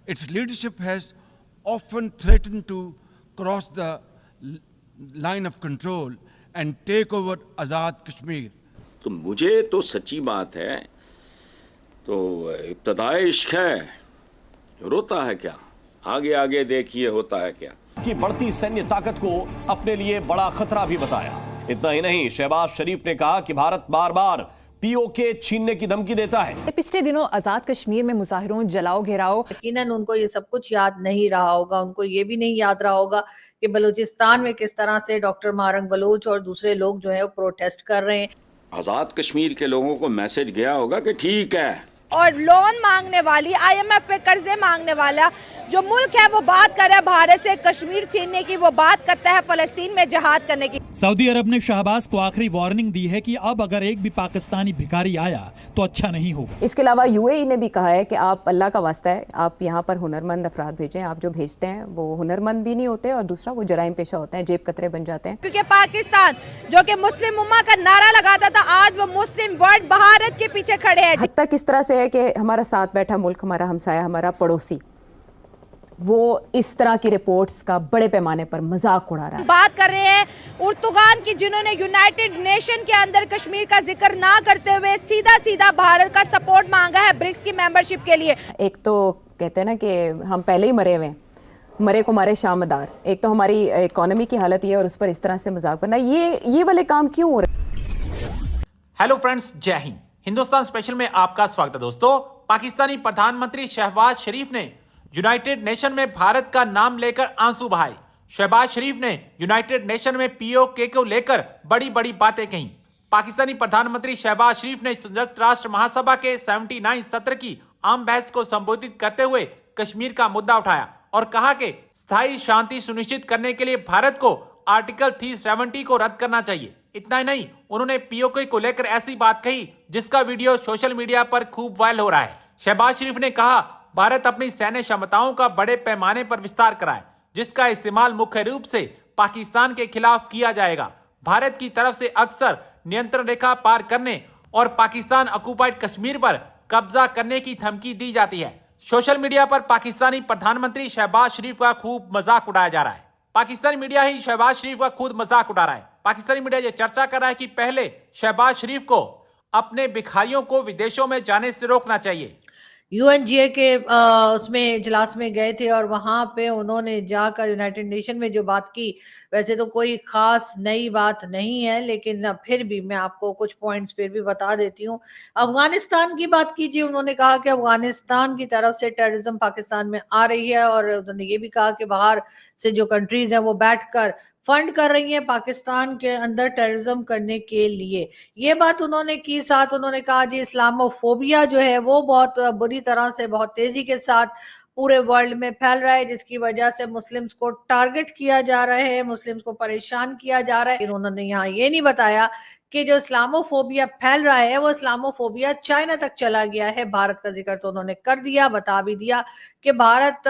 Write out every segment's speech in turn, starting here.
Its leadership has often threatened to cross the line of control and take over Azad Kashmir. तो मुझे तो सच्ची बात है तो इब्तदाए इश्क है, रोता है क्या, आगे आगे देखिए होता है क्या। की बढ़ती सैन्य ताकत को अपने लिए बड़ा खतरा भी बताया। इतना ही नहीं, शहबाज शरीफ ने कहा कि भारत बार बार पीओके छीनने की धमकी देता है। पिछले दिनों आजाद कश्मीर में मुजाहिरों जलाओ घेराव, यकीनन उनको ये सब कुछ याद नहीं रहा होगा। उनको ये भी नहीं याद रहा होगा कि बलूचिस्तान में किस तरह से डॉक्टर मारंग बलूच और दूसरे लोग जो है वो प्रोटेस्ट कर रहे हैं। आजाद कश्मीर के लोगों को मैसेज गया होगा कि ठीक है। और लोन मांगने वाली, आईएमएफ पे कर्जे मांगने वाला जो मुल्क है वो बात कर रहा है भारत से कश्मीर छीनने की, वो बात करता है फलस्तीन में जहाद करने की। सऊदी अरब ने शहबाज को आखिरी वार्निंग दी है कि अब अगर एक भी पाकिस्तानी भिखारी आया तो अच्छा नहीं होगा। इसके अलावा यूएई ने भी कहा है कि आप अल्लाह का वास्ता है, आप यहाँ पर हुनरमंद अफराद भेजें। आप जो भेजते हैं वो हुनरमंद भी नहीं होते और दूसरा वो जराइम पेशा होते हैं, जेब कतरे बन जाते हैं। क्योंकि पाकिस्तान जो कि मुस्लिम उम्मा का नारा लगाता था, आज वो मुस्लिम वर्ल्ड भारत के पीछे खड़े हैं। हद तक इस तरह से है कि हमारा साथ बैठा मुल्क, हमारा हमसाया, हमारा पड़ोसी, वो इस तरह की रिपोर्ट्स का बड़े पैमाने पर मजाक उड़ा रहा है। बात कर रहे हैं उर्तुगान की, जिन्होंने यूनाइटेड नेशन के अंदर कश्मीर का जिक्र ना करते हुए सीधा सीधा भारत का सपोर्ट मांगा है ब्रिक्स की मेंबरशिप के लिए। एक तो कहते हैं ना कि हम पहले ही मरे हुए हैं, मरे को मारे शामदार। एक तो हमारी इकोनॉमी की हालत ये है और उस पर इस तरह से मजाक करना, ये वाले काम क्यों हो रहे? हेलो फ्रेंड्स, जय हिंद। हिंदुस्तान स्पेशल में आपका स्वागत है। दोस्तों, पाकिस्तानी प्रधानमंत्री शहबाज शरीफ ने यूनाइटेड नेशन में भारत का नाम लेकर आंसू बहाए। शहबाज शरीफ ने यूनाइटेड नेशन में पीओके को लेकर बड़ी बड़ी बातें कही। पाकिस्तानी प्रधानमंत्री शहबाज शरीफ ने संयुक्त राष्ट्र महासभा के 79 सत्र की आम बहस को संबोधित करते हुए कश्मीर का मुद्दा उठाया और कहा कि स्थायी शांति सुनिश्चित करने के लिए भारत को आर्टिकल 370 को रद्द करना चाहिए। इतना ही नहीं, उन्होंने पीओके को लेकर ऐसी बात कही जिसका वीडियो सोशल मीडिया पर खूब वायरल हो रहा है। शहबाज शरीफ ने कहा, भारत अपनी सैन्य क्षमताओं का बड़े पैमाने पर विस्तार कराए, जिसका इस्तेमाल मुख्य रूप से पाकिस्तान के खिलाफ किया जाएगा। भारत की तरफ से अक्सर नियंत्रण रेखा पार करने और पाकिस्तान ऑक्युपाइड कश्मीर पर कब्जा करने की धमकी दी जाती है। सोशल मीडिया पर पाकिस्तानी प्रधानमंत्री शहबाज शरीफ का खूब मजाक उड़ाया जा रहा है। पाकिस्तानी मीडिया ही शहबाज शरीफ का खुद मजाक उड़ा रहा है। पाकिस्तानी मीडिया ये चर्चा कर रहा है कि पहले शहबाज शरीफ को अपने भिखारियों को विदेशों में जाने से रोकना चाहिए। यूएनजीए के उसमें इजलास में गए थे और वहां पे उन्होंने जाकर यूनाइटेड नेशन में जो बात की, वैसे तो कोई खास नई बात नहीं है, लेकिन फिर भी मैं आपको कुछ पॉइंट्स फिर भी बता देती हूँ। अफगानिस्तान की बात कीजिए, उन्होंने कहा कि अफगानिस्तान की तरफ से टेररिज्म पाकिस्तान में आ रही है और उन्होंने ये भी कहा कि बाहर से जो कंट्रीज हैं वो बैठकर फंड कर रही है पाकिस्तान के अंदर टेररिज्म करने के लिए। ये बात उन्होंने की। साथ उन्होंने कहा जी इस्लामोफोबिया जो है वो बहुत बुरी तरह से, बहुत तेजी के साथ पूरे वर्ल्ड में फैल रहा है, जिसकी वजह से मुस्लिम्स को टारगेट किया जा रहा है, मुस्लिम्स को परेशान किया जा रहा है। उन्होंने यहाँ ये नहीं बताया कि जो इस्लामोफोबिया फैल रहा है वो इस्लामोफोबिया चाइना तक चला गया है। भारत का जिक्र तो उन्होंने कर दिया, बता भी दिया कि भारत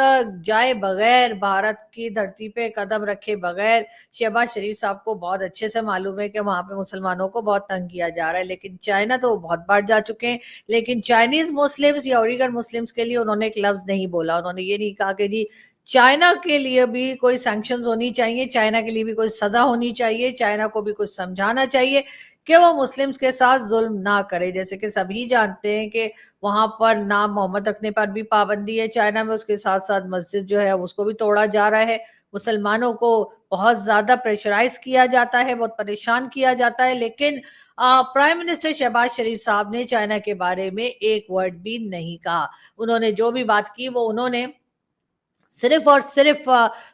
जाए बगैर, भारत की धरती पे कदम रखे बगैर, शहबाज शरीफ साहब को बहुत अच्छे से मालूम है कि वहां पे मुसलमानों को बहुत तंग किया जा रहा है। लेकिन चाइना तो बहुत बार जा चुके हैं, लेकिन चाइनीज मुस्लिम्स या उइगर मुस्लिम्स के लिए उन्होंने एक लफ्ज नहीं बोला। उन्होंने ये नहीं कहा कि जी चाइना के लिए भी कोई सैंक्शंस होनी चाहिए, चाइना के लिए भी कोई सजा होनी चाहिए, चाइना को भी कुछ समझाना चाहिए कि वो मुस्लिम्स के साथ जुल्म ना करे। जैसे कि सभी जानते हैं कि वहां पर नाम मोहम्मद रखने पर भी पाबंदी है चाइना में, उसके साथ साथ मस्जिद जो है उसको भी तोड़ा जा रहा है, मुसलमानों को बहुत ज्यादा प्रेशराइज किया जाता है, बहुत परेशान किया जाता है। लेकिन प्राइम मिनिस्टर शहबाज शरीफ साहब ने चाइना के बारे में एक वर्ड भी नहीं कहा। उन्होंने जो भी बात की वो उन्होंने सिर्फ और सिर्फ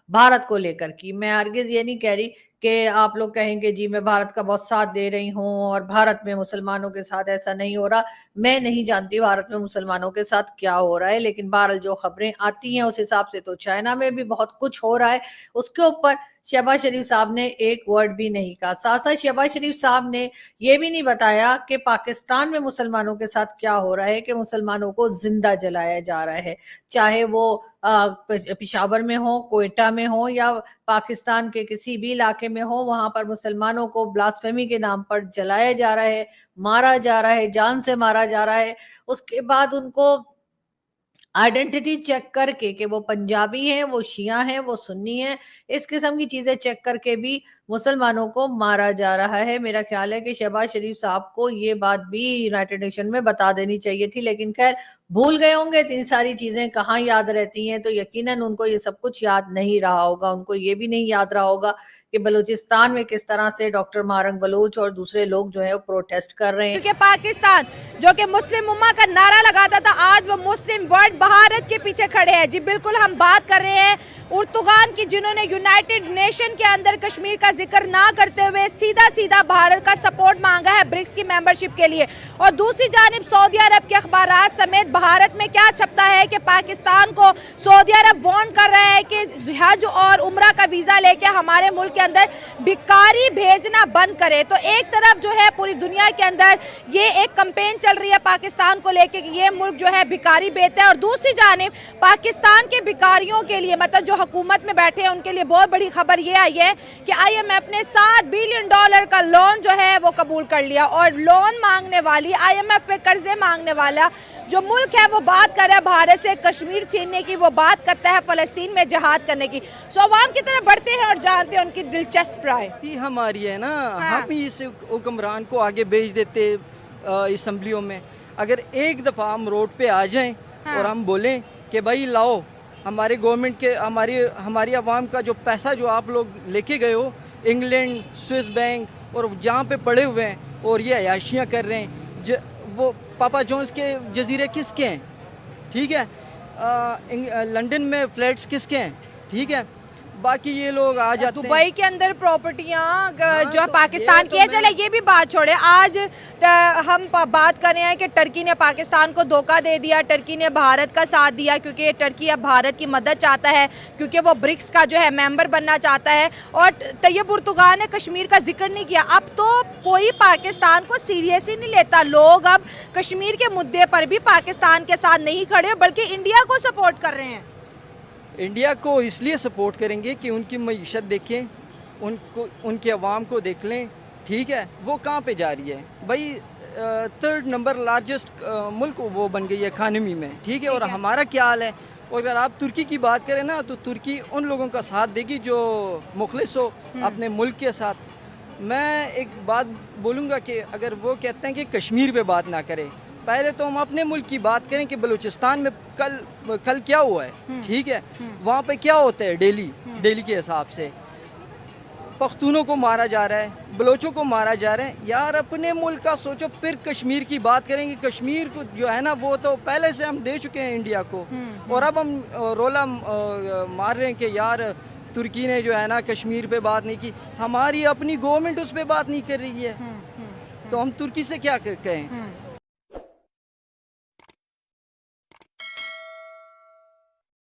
भारत को लेकर की। मैं हरगिज ये नहीं कह रही कि आप लोग कहेंगे जी मैं भारत का बहुत साथ दे रही हूँ और भारत में मुसलमानों के साथ ऐसा नहीं हो रहा। मैं नहीं जानती भारत में मुसलमानों के साथ क्या हो रहा है, लेकिन बहरहाल जो खबरें आती हैं उस हिसाब से तो चाइना में भी बहुत कुछ हो रहा है। उसके ऊपर शहबाज शरीफ साहब ने एक वर्ड भी नहीं कहा। साथ साथ शहबाज शरीफ साहब ने यह भी नहीं बताया कि पाकिस्तान में मुसलमानों के साथ क्या हो रहा है, कि मुसलमानों को जिंदा जलाया जा रहा है, चाहे वो पेशावर में हो, कोयटा में हो या पाकिस्तान के किसी भी इलाके में हो, वहां पर मुसलमानों को ब्लास्फेमी के नाम पर जलाया जा रहा है, मारा जा रहा है, जान से मारा जा रहा है। उसके बाद उनको आइडेंटिटी चेक करके कि वो पंजाबी हैं, वो शिया हैं, वो सुन्नी हैं, इस किस्म की चीजें चेक करके भी मुसलमानों को मारा जा रहा है। मेरा ख्याल है कि शहबाज शरीफ साहब को ये बात भी यूनाइटेड नेशन में बता देनी चाहिए थी, लेकिन खैर भूल गए होंगे। इतनी सारी चीजें कहाँ याद रहती हैं, तो यकीनन उनको ये सब कुछ याद नहीं रहा होगा। उनको ये भी नहीं याद रहा होगा कि बलूचिस्तान में किस तरह से डॉक्टर मारंग बलूच और दूसरे लोग जो है वो प्रोटेस्ट कर रहे हैं। क्योंकि पाकिस्तान जो कि मुस्लिम उम्मा का नारा लगाता था, आज वो मुस्लिम वर्ल्ड भारत के पीछे खड़े हैं। जी बिल्कुल, हम बात कर रहे हैं उर्तुगान की, जिन्होंने यूनाइटेड नेशन के अंदर कश्मीर का जिक्र ना करते हुए सीधा सीधा भारत का सपोर्ट मांगा है ब्रिक्स की मेंबरशिप के लिए। और दूसरी जानिब सऊदी अरब के अखबारात समेत भारत में क्या छपता है कि पाकिस्तान को सऊदी अरब वार्न कर रहा है कि हज और उम्रा का वीजा लेके हमारे मुल्क के अंदर भिखारी भेजना बंद करे। तो एक तरफ जो है पूरी दुनिया के अंदर ये एक कैंपेन चल रही है पाकिस्तान को लेके कि ये मुल्क जो है भिखारी भेजता है, और दूसरी जानिब पाकिस्तान के भिखारियों के लिए, मतलब जो हुकूमत में बैठे हैं उनके लिए बहुत बड़ी खबर ये आई है कि IMF ने $7 बिलियन का लोन जो है वो कबूल कर लिया। और लोन मांगने वाली, IMF पे कर्जे मांगने वाला जो मुल्क है वो बात कर रहा है भारत से कश्मीर छीनने की, वो बात करता है फ़लस्तीन में जहाद करने की। सो अवाम की तरफ बढ़ते हैं और जानते हैं उनकी दिलचस्प राय। हमारी है ना, हाँ। हम ही इस हुक्मरान को आगे भेज देते असम्बलियों में। अगर एक दफ़ा हम रोड पे आ जाएं हाँ। और हम बोलें कि भाई लाओ हमारे गवर्नमेंट के, हमारी आवाम का जो पैसा जो आप लोग लेके गए हो इंग्लैंड, स्विस बैंक और जहाँ पे पड़े हुए हैं और ये अयाशियाँ कर रहे हैं, वो पापा जॉन्स के जजीरे किसके हैं, ठीक है, लंदन में फ्लैट्स किसके हैं, ठीक है, बाकी ये लोग आ जाते हैं। दुबई के अंदर प्रॉपर्टियां जो तो पाकिस्तान की है। चले ये भी बात छोड़े, आज हम बात कर रहे हैं कि टर्की ने पाकिस्तान को धोखा दे दिया, टर्की ने भारत का साथ दिया क्योंकि टर्की अब भारत की मदद चाहता है, क्योंकि वो ब्रिक्स का जो है मेंबर बनना चाहता है। और तैयब उर्तुगान ने कश्मीर का जिक्र नहीं किया। अब तो कोई पाकिस्तान को सीरियस ही नहीं लेता। लोग अब कश्मीर के मुद्दे पर भी पाकिस्तान के साथ नहीं खड़े बल्कि इंडिया को सपोर्ट कर रहे हैं। इंडिया को इसलिए सपोर्ट करेंगे कि उनकी मईशत देखें, उनको, उनके अवाम को देख लें, ठीक है, वो कहाँ पे जा रही है भाई। 3rd नंबर लार्जेस्ट मुल्क वो बन गई है इकानमी में, ठीक है, और हमारा क्या हाल है। और अगर आप तुर्की की बात करें ना, तो तुर्की उन लोगों का साथ देगी जो मुखलिस हो अपने मुल्क के साथ। मैं एक बात बोलूँगा कि अगर वो कहते हैं कि कश्मीर पे बात ना करें, पहले तो हम अपने मुल्क की बात करें कि बलूचिस्तान में कल क्या हुआ है, ठीक है, वहाँ पे क्या होता है डेली के हिसाब से। पख्तूनों को मारा जा रहा है, बलोचों को मारा जा रहा है। यार अपने मुल्क का सोचो, फिर कश्मीर की बात करेंगे। कश्मीर को जो है ना वो तो पहले से हम दे चुके हैं इंडिया को, और अब हम रोला मार रहे हैं कि यार तुर्की ने जो है ना कश्मीर पे बात नहीं की। हमारी अपनी गवर्नमेंट उस पर बात नहीं कर रही है, तो हम तुर्की से क्या कहें।